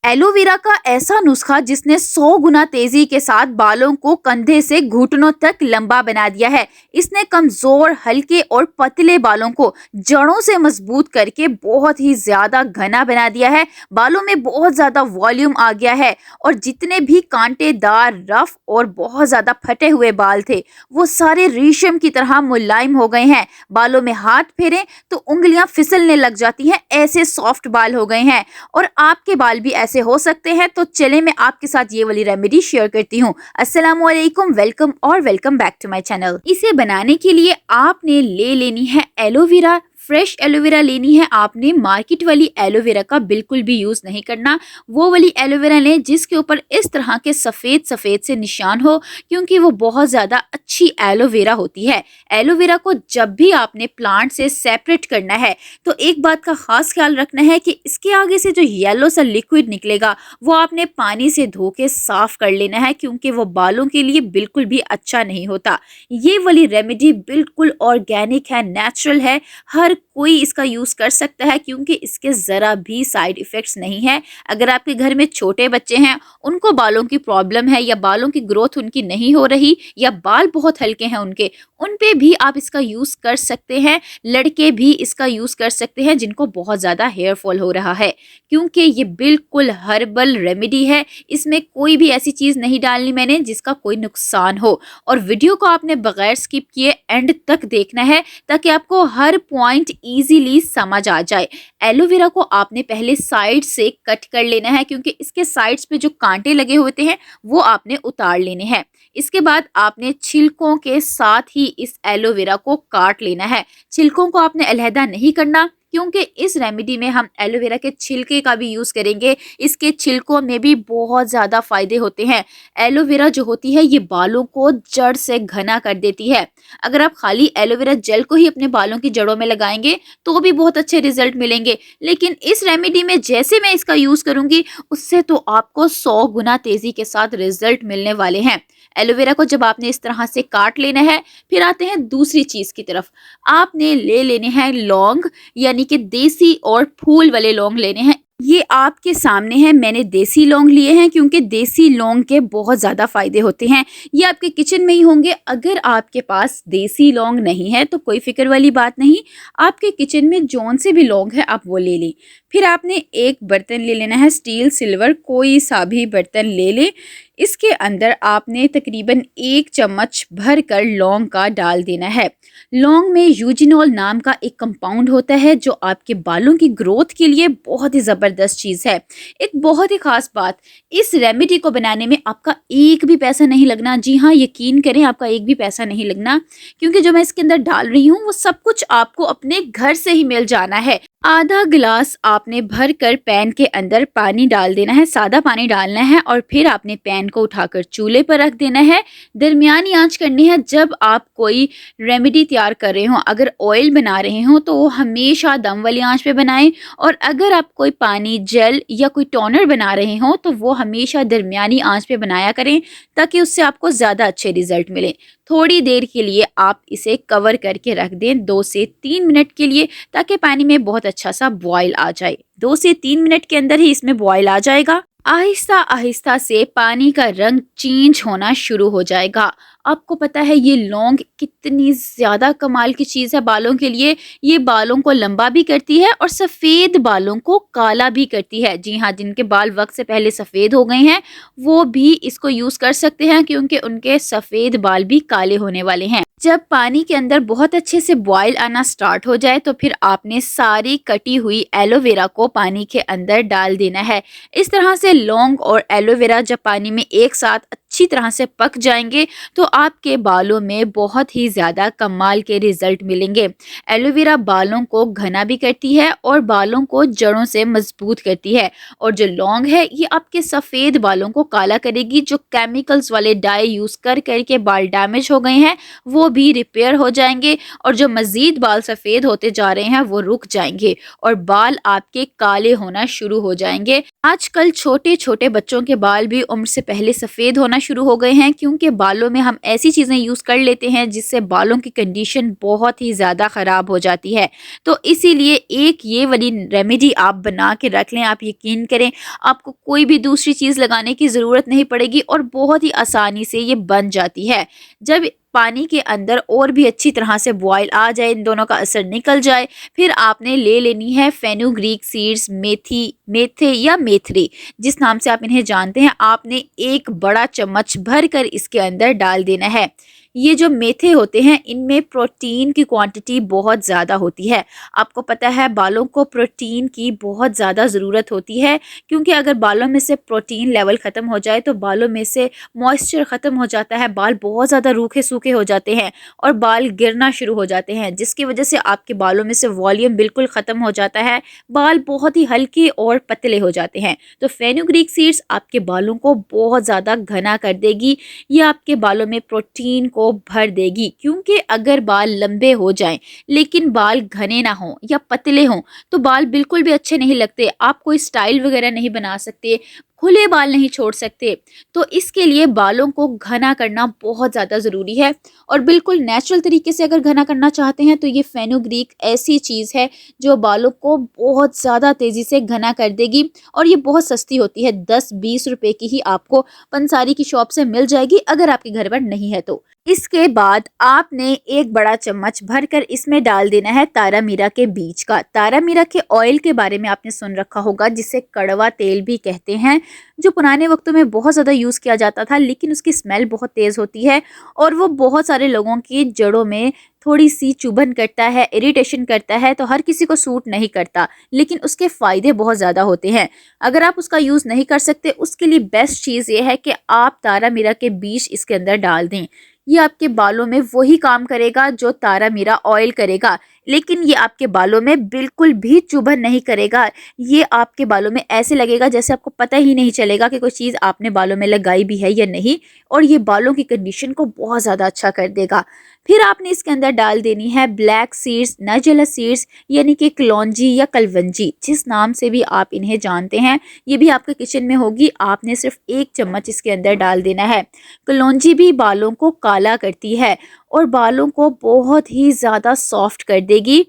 Aloe vera का ऐसा नुस्खा जिसने 100 गुना तेजी के साथ बालों को कंधे से घुटनों तक लंबा बना दिया है। इसने कमजोर, हल्के और पतले बालों को जड़ों से मजबूत करके बहुत ही ज्यादा घना बना दिया है। बालों में बहुत ज्यादा वॉल्यूम आ गया है और जितने भी कांटेदार, रफ और बहुत ज्यादा फटे हुए बाल थे वो सारे रेशम की तरह मुलायम हो गए हैं। बालों में हाथ फेरें तो उंगलियां फिसलने लग जाती हैं, ऐसे सॉफ्ट बाल हो गए हैं। और आपके बाल भी ऐसे हो सकते हैं। तो चले मैं आपके साथ ये वाली रेमेडी शेयर करती हूँ। अस्सलामुअलैकुम, वेलकम और welcome back to my channel. इसे बनाने के लिए आपने ले लेनी है एलोवेरा। फ्रेश एलोवेरा लेनी है आपने, मार्केट वाली एलोवेरा का बिल्कुल भी यूज नहीं करना। वो वाली एलोवेरा लें जिसके ऊपर इस तरह के सफेद सफेद से निशान हो, क्योंकि वो बहुत ज्यादा अच्छी एलोवेरा होती है। एलोवेरा को जब भी आपने प्लांट से सेपरेट करना है तो एक बात का खास ख्याल रखना है कि इसके आगे से जो येलो सा लिक्विड निकलेगा वो आपने पानी से धो के साफ कर लेना है, क्योंकि वो बालों के लिए बिल्कुल भी अच्छा नहीं होता। ये वाली रेमेडी बिल्कुल ऑर्गेनिक है, नेचुरल है, हर कोई इसका यूज कर सकता है, क्योंकि इसके जरा भी साइड इफेक्ट्स नहीं है। अगर आपके घर में छोटे बच्चे हैं, उनको बालों की प्रॉब्लम है या बालों की ग्रोथ उनकी नहीं हो रही या बाल बहुत हल्के हैं उनके, उन पे भी आप इसका यूज कर सकते हैं। लड़के भी इसका यूज कर सकते हैं जिनको बहुत ज्यादा हेयर फॉल हो रहा है, क्योंकि ये बिल्कुल हर्बल रेमेडी है। इसमें कोई भी ऐसी चीज नहीं डालनी मैंने जिसका कोई नुकसान हो। और वीडियो को आपने बगैर स्किप किए एंड तक देखना है ताकि आपको हर पॉइंट इजीली समझ आ जाए। एलोवेरा को आपने पहले साइड से कट कर लेना है, क्योंकि इसके साइड्स पे जो कांटे लगे होते हैं वो आपने उतार लेने हैं। इसके बाद आपने छिलकों के साथ ही इस एलोवेरा को काट लेना है। छिलकों को आपने अलहदा नहीं करना, क्योंकि इस रेमेडी में हम एलोवेरा के छिलके का भी यूज करेंगे। इसके छिलकों में भी बहुत ज्यादा फायदे होते हैं। एलोवेरा जो होती है ये बालों को जड़ से घना कर देती है। अगर आप खाली एलोवेरा जेल को ही अपने बालों की जड़ों में लगाएंगे तो भी बहुत अच्छे रिजल्ट मिलेंगे, लेकिन इस रेमेडी में जैसे मैं इसका यूज करूंगी उससे तो आपको 100 गुना तेजी के साथ रिजल्ट मिलने वाले हैं। एलोवेरा को जब आपने इस तरह से काट लेना है, फिर आते हैं दूसरी चीज की तरफ। आपने ले लेने हैं लौंग, यानी कि देसी और फूल वाले लौंग लेने हैं। ये आपके सामने है, मैंने देसी लौंग लिए हैं, क्योंकि देसी लौंग के बहुत ज़्यादा फायदे होते हैं। ये आपके किचन में ही होंगे। अगर आपके पास देसी लौंग नहीं है तो कोई फिक्र वाली बात नहीं, आपके किचन में जौन से भी लौंग है आप वो ले लें। फिर आपने एक बर्तन ले लेना है, स्टील, सिल्वर, कोई सा भी बर्तन ले लें। इसके अंदर आपने तकरीबन 1 चम्मच भर कर लौंग का डाल देना है। लौंग में यूजिनॉल नाम का एक कंपाउंड होता है जो आपके बालों की ग्रोथ के लिए बहुत ही ज़बरदस्त चीज़ है। एक बहुत ही ख़ास बात, इस रेमेडी को बनाने में आपका एक भी पैसा नहीं लगना। जी हाँ, यकीन करें, आपका एक भी पैसा नहीं लगना, क्योंकि जो मैं इसके अंदर डाल रही हूँ वो सब कुछ आपको अपने घर से ही मिल जाना है। आधा गिलास आपने भर कर पैन के अंदर पानी डाल देना है, सादा पानी डालना है, और फिर आपने पैन को उठाकर चूल्हे पर रख देना है। दरमियानी आंच करनी है जब आप कोई रेमेडी तैयार कर रहे हो। अगर ऑयल बना रहे हो तो वो हमेशा दम वाली आंच पे बनाएं, और अगर आप कोई पानी, जेल या कोई टोनर बना रहे हो तो वो हमेशा दरमियानी आंच पे बनाया करें, ताकि उससे आपको ज़्यादा अच्छे रिजल्ट मिले। थोड़ी देर के लिए आप इसे कवर करके रख दें, 2 से 3 मिनट के लिए, ताकि पानी में बहुत अच्छा सा बॉयल आ जाए। 2 से 3 मिनट के अंदर ही इसमें बॉयल आ जाएगा। आहिस्ता आहिस्ता से पानी का रंग चेंज होना शुरू हो जाएगा। आपको पता है ये लौंग कितनी ज़्यादा कमाल की चीज़ है बालों के लिए। ये बालों को लंबा भी करती है और सफ़ेद बालों को काला भी करती है। जी हाँ, जिनके बाल वक्त से पहले सफ़ेद हो गए हैं वो भी इसको यूज़ कर सकते हैं, क्योंकि उनके सफ़ेद बाल भी काले होने वाले हैं। जब पानी के अंदर बहुत अच्छे से बॉयल आना स्टार्ट हो जाए तो फिर आपने सारी कटी हुई एलोवेरा को पानी के अंदर डाल देना है। इस तरह से लौंग और एलोवेरा जब पानी में एक साथ अच्छी तरह से पक जाएंगे तो आपके बालों में बहुत ही ज़्यादा कमाल के रिजल्ट मिलेंगे। एलोवेरा बालों को घना भी करती है और बालों को जड़ों से मजबूत करती है, और जो लौंग है ये आपके सफ़ेद बालों को काला करेगी। जो केमिकल्स वाले डाई यूज़ कर करके बाल डैमेज हो गए हैं वो भी रिपेयर हो जाएंगे, और जो मज़ीद बाल सफ़ेद होते जा रहे हैं वो रुक जाएंगे और बाल आपके काले होना शुरू हो जाएंगे। आजकल छोटे छोटे बच्चों के बाल भी उम्र से पहले सफ़ेद होना शुरू शुरू हो गए हैं, क्योंकि बालों में हम ऐसी चीज़ें यूज़ कर लेते हैं जिससे बालों की कंडीशन बहुत ही ज़्यादा ख़राब हो जाती है। तो इसीलिए एक ये वाली रेमेडी आप बना के रख लें। आप यकीन करें, आपको कोई भी दूसरी चीज़ लगाने की ज़रूरत नहीं पड़ेगी और बहुत ही आसानी से ये बन जाती है। जब पानी के अंदर और भी अच्छी तरह से बॉयल आ जाए, इन दोनों का असर निकल जाए, फिर आपने ले लेनी है फेनुग्रीक सीड्स, मेथी, मेथे या मेथरी, जिस नाम से आप इन्हें जानते हैं। आपने एक बड़ा चम्मच भर कर इसके अंदर डाल देना है। ये जो मेथे होते हैं, इनमें प्रोटीन की क्वांटिटी बहुत ज़्यादा होती है। आपको पता है बालों को प्रोटीन की बहुत ज़्यादा ज़रूरत होती है, क्योंकि अगर बालों में से प्रोटीन लेवल ख़त्म हो जाए तो बालों में से मॉइस्चर ख़त्म हो जाता है, बाल बहुत ज़्यादा रूखे सूखे हो जाते हैं और बाल गिरना शुरू हो जाते हैं, जिसकी वजह से आपके बालों में से वॉल्यूम बिल्कुल ख़त्म हो जाता है, बाल बहुत ही हल्के और पतले हो जाते हैं। तो फेनुग्रीक सीड्स आपके बालों को बहुत ज़्यादा घना कर देगी, ये आपके बालों में प्रोटीन को भर देगी। क्योंकि अगर बाल लंबे हो जाएं लेकिन बाल घने ना हो या पतले हों तो बाल बिल्कुल भी अच्छे नहीं लगते, आप कोई स्टाइल वगैरह नहीं बना सकते, खुले बाल नहीं छोड़ सकते। तो इसके लिए बालों को घना करना बहुत ज़्यादा ज़रूरी है और बिल्कुल नेचुरल तरीके से अगर घना करना चाहते हैं तो ये फेनुग्रीक ऐसी चीज़ है जो बालों को बहुत ज़्यादा तेज़ी से घना कर देगी और ये बहुत सस्ती होती है। 10-20 रुपए की ही आपको पंसारी की शॉप से मिल जाएगी, अगर आपके घर पर नहीं है तो। इसके बाद आपने एक बड़ा चम्मच भरकर इसमें डाल देना है तारामीरा के बीज का। तारामीरा के ऑयल के बारे में आपने सुन रखा होगा, जिसे कड़वा तेल भी कहते हैं, जो पुराने वक्तों में बहुत ज़्यादा यूज़ किया जाता था, लेकिन उसकी स्मेल बहुत तेज़ होती है और वो बहुत सारे लोगों की जड़ों में थोड़ी सी चुभन करता है, इरिटेशन करता है, तो हर किसी को सूट नहीं करता, लेकिन उसके फ़ायदे बहुत ज़्यादा होते हैं। अगर आप उसका यूज़ नहीं कर सकते, उसके लिए बेस्ट चीज़ ये है कि आप तारामीरा के बीज इसके अंदर डाल दें। ये आपके बालों में वही काम करेगा जो तारामीरा ऑयल करेगा, लेकिन ये आपके बालों में बिल्कुल भी चुभन नहीं करेगा। ये आपके बालों में ऐसे लगेगा जैसे आपको पता ही नहीं चलेगा कि कोई चीज़ आपने बालों में लगाई भी है या नहीं, और ये बालों की कंडीशन को बहुत ज़्यादा अच्छा कर देगा। फिर आपने इसके अंदर डाल देनी है ब्लैक सीड्स, नाइजेला सीड्स, यानी कि कलौंजी या कलवंजी, जिस नाम से भी आप इन्हें जानते हैं। ये भी आपके किचन में होगी। आपने सिर्फ 1 चम्मच इसके अंदर डाल देना है। कलौंजी भी बालों को काला करती है और बालों को बहुत ही ज़्यादा सॉफ्ट कर देगी।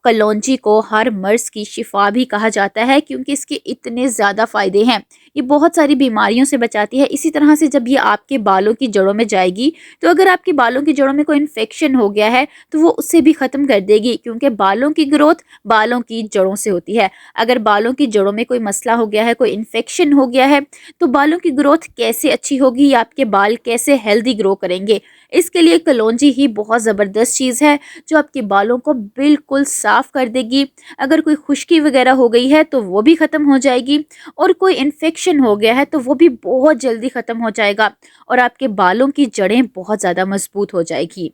कलौंजी को हर मर्ज़ की शिफा भी कहा जाता है, क्योंकि इसके इतने ज़्यादा फ़ायदे हैं। ये बहुत सारी बीमारियों से बचाती है। इसी तरह से जब ये आपके बालों की जड़ों में जाएगी, तो अगर आपके बालों की जड़ों में कोई इन्फेक्शन हो गया है तो वो उससे भी ख़त्म कर देगी, क्योंकि बालों की ग्रोथ बालों की जड़ों से होती है। अगर बालों की जड़ों में कोई मसला हो गया है, कोई इन्फेक्शन हो गया है, तो बालों की ग्रोथ कैसे अच्छी होगी या आपके बाल कैसे हेल्दी ग्रो करेंगे? इसके लिए कलौंजी ही बहुत ज़बरदस्त चीज़ है, जो आपके बालों को बिल्कुल साफ़ कर देगी। अगर कोई खुश्की वगैरह हो गई है तो वो भी ख़त्म हो जाएगी, और कोई इन्फेक्शन हो गया है तो वो भी बहुत जल्दी ख़त्म हो जाएगा और आपके बालों की जड़ें बहुत ज़्यादा मजबूत हो जाएगी।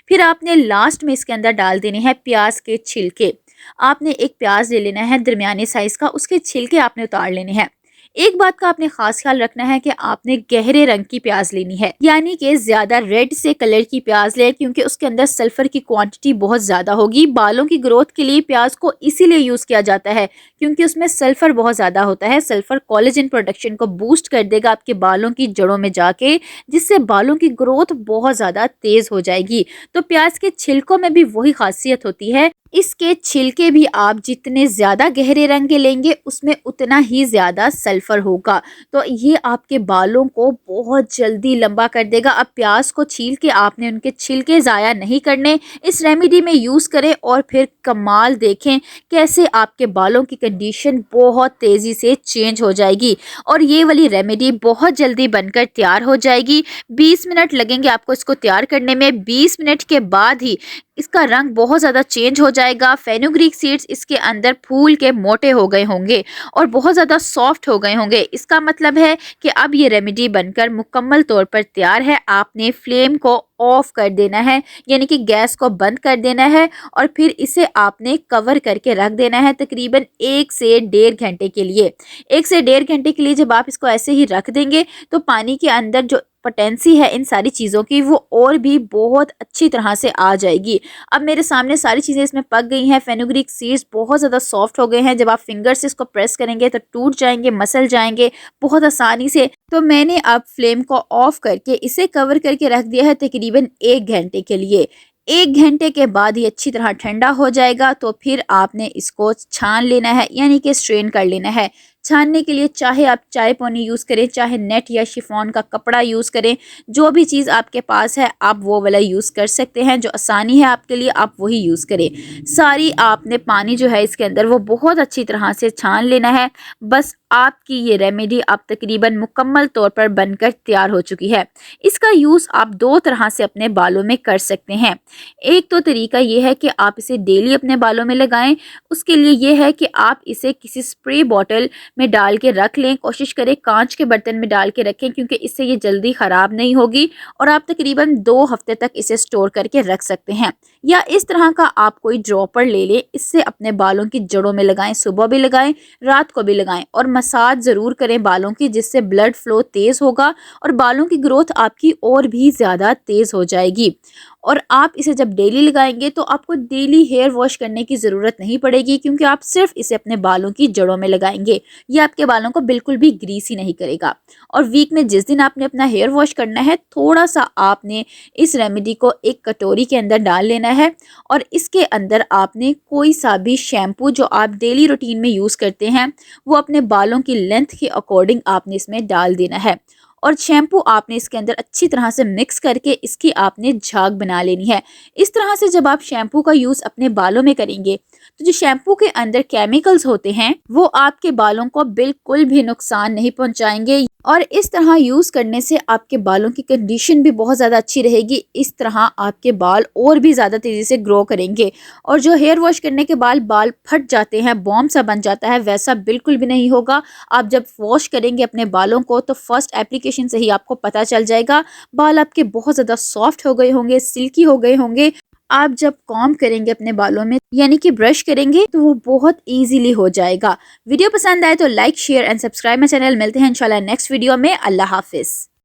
फिर आपने लास्ट में इसके अंदर डाल देने हैं प्याज के छिलके। आपने एक प्याज ले लेना है दरमियाने साइज़ का, उसके छिलके आपने उतार लेने हैं। एक बात का आपने खास ख्याल रखना है कि आपने गहरे रंग की प्याज लेनी है, यानी कि ज्यादा रेड से कलर की प्याज ले, क्योंकि उसके अंदर सल्फर की क्वांटिटी बहुत ज्यादा होगी। बालों की ग्रोथ के लिए प्याज को इसीलिए यूज किया जाता है क्योंकि उसमें सल्फर बहुत ज्यादा होता है। सल्फर कोलेजन प्रोडक्शन को बूस्ट कर देगा आपके बालों की जड़ों में जाके, जिससे बालों की ग्रोथ बहुत ज्यादा तेज हो जाएगी। तो प्याज के छिलकों में भी वही खासियत होती है। इसके छिलके भी आप जितने ज़्यादा गहरे रंग के लेंगे उसमें उतना ही ज़्यादा सल्फ़र होगा, तो ये आपके बालों को बहुत जल्दी लंबा कर देगा। अब प्याज को छील के आपने उनके छिलके ज़ाया नहीं करने, इस रेमेडी में यूज़ करें और फिर कमाल देखें कैसे आपके बालों की कंडीशन बहुत तेज़ी से चेंज हो जाएगी। और ये वाली रेमेडी बहुत जल्दी बनकर तैयार हो जाएगी। 20 मिनट लगेंगे आपको इसको तैयार करने में। 20 मिनट के बाद ही इसका रंग बहुत ज़्यादा चेंज हो जाएगा। फेनुग्रीक सीड्स इसके अंदर फूल के मोटे हो गए होंगे और बहुत ज़्यादा सॉफ्ट हो गए होंगे। इसका मतलब है कि अब ये रेमेडी बनकर मुकम्मल तौर पर तैयार है। आपने फ्लेम को ऑफ कर देना है, यानी कि गैस को बंद कर देना है और फिर इसे आपने कवर करके रख देना है तकरीबन 1 से 1.5 घंटे के लिए। 1 से 1.5 घंटे के लिए जब आप इसको ऐसे ही रख देंगे तो पानी के अंदर जो पोटेंसी है इन सारी चीज़ों की वो और भी बहुत अच्छी तरह से आ जाएगी। अब मेरे सामने सारी चीज़ें इसमें पक गई हैं। फेनुग्रीक सीड्स बहुत ज़्यादा सॉफ्ट हो गए हैं, जब आप फिंगर से इसको प्रेस करेंगे तो टूट जाएंगे, मसल जाएंगे बहुत आसानी से। तो मैंने अब फ्लेम को ऑफ करके इसे कवर करके रख दिया है तकरीबन 1 घंटे के लिए। 1 घंटे के बाद ये अच्छी तरह ठंडा हो जाएगा तो फिर आपने इसको छान लेना है, यानी कि स्ट्रेन कर लेना है। छानने के लिए चाहे आप चाय पन्नी यूज़ करें, चाहे नेट या शिफॉन का कपड़ा यूज़ करें, जो भी चीज़ आपके पास है आप वो वाला यूज़ कर सकते हैं। जो आसानी है आपके लिए आप वही यूज़ करें। सारी आपने पानी जो है इसके अंदर वो बहुत अच्छी तरह से छान लेना है। बस आपकी ये रेमेडी अब तकरीबन मुकम्मल तौर पर बनकर तैयार हो चुकी है। इसका यूज़ आप 2 तरह से अपने बालों में कर सकते हैं। एक तो तरीका ये है कि आप इसे डेली अपने बालों में लगाएं। उसके लिए ये है कि आप इसे किसी स्प्रे बॉटल में डाल के रख लें। कोशिश करें कांच के बर्तन में डाल के रखें, क्योंकि इससे ये जल्दी ख़राब नहीं होगी और आप तकरीबन 2 हफ्ते तक इसे स्टोर करके रख सकते हैं। या इस तरह का आप कोई ड्रॉपर ले लें, इससे अपने बालों की जड़ों में लगाएं। सुबह भी लगाएं, रात को भी लगाएं और मसाज ज़रूर करें बालों की, जिससे ब्लड फ्लो तेज़ होगा और बालों की ग्रोथ आपकी और भी ज़्यादा तेज़ हो जाएगी। और आप इसे जब डेली लगाएंगे तो आपको डेली हेयर वॉश करने की ज़रूरत नहीं पड़ेगी, क्योंकि आप सिर्फ इसे अपने बालों की जड़ों में लगाएंगे। ये आपके बालों को बिल्कुल भी ग्रीसी नहीं करेगा। और वीक में जिस दिन आपने अपना हेयर वॉश करना है, थोड़ा सा आपने इस रेमेडी को एक कटोरी के अंदर डाल लेना है और इसके अंदर आपने कोई सा भी शैम्पू जो आप डेली रूटीन में यूज़ करते हैं वो अपने बालों की लेंथ के अकॉर्डिंग आपने इसमें डाल देना है। और शैम्पू आपने इसके अंदर अच्छी तरह से मिक्स करके इसकी आपने झाग बना लेनी है। इस तरह से जब आप शैम्पू का यूज़ अपने बालों में करेंगे तो जो शैम्पू के अंदर केमिकल्स होते हैं वो आपके बालों को बिल्कुल भी नुकसान नहीं पहुंचाएंगे और इस तरह यूज़ करने से आपके बालों की कंडीशन भी बहुत ज़्यादा अच्छी रहेगी। इस तरह आपके बाल और भी ज़्यादा तेज़ी से ग्रो करेंगे। और जो हेयर वॉश करने के बाद बाल फट जाते हैं, बॉम्ब सा बन जाता है, वैसा बिल्कुल भी नहीं होगा। आप जब वॉश करेंगे अपने बालों को तो फर्स्ट एप्लीकेशन से ही आपको पता चल जाएगा, बाल आपके बहुत ज़्यादा सॉफ्ट हो गए होंगे, सिल्की हो गए होंगे। आप जब कॉम्ब करेंगे अपने बालों में, यानी कि ब्रश करेंगे, तो वो बहुत इजीली हो जाएगा। वीडियो पसंद आए तो like, share and subscribe my channel. मिलते हैं इंशाल्लाह नेक्स्ट वीडियो में। अल्लाह हाफिज़।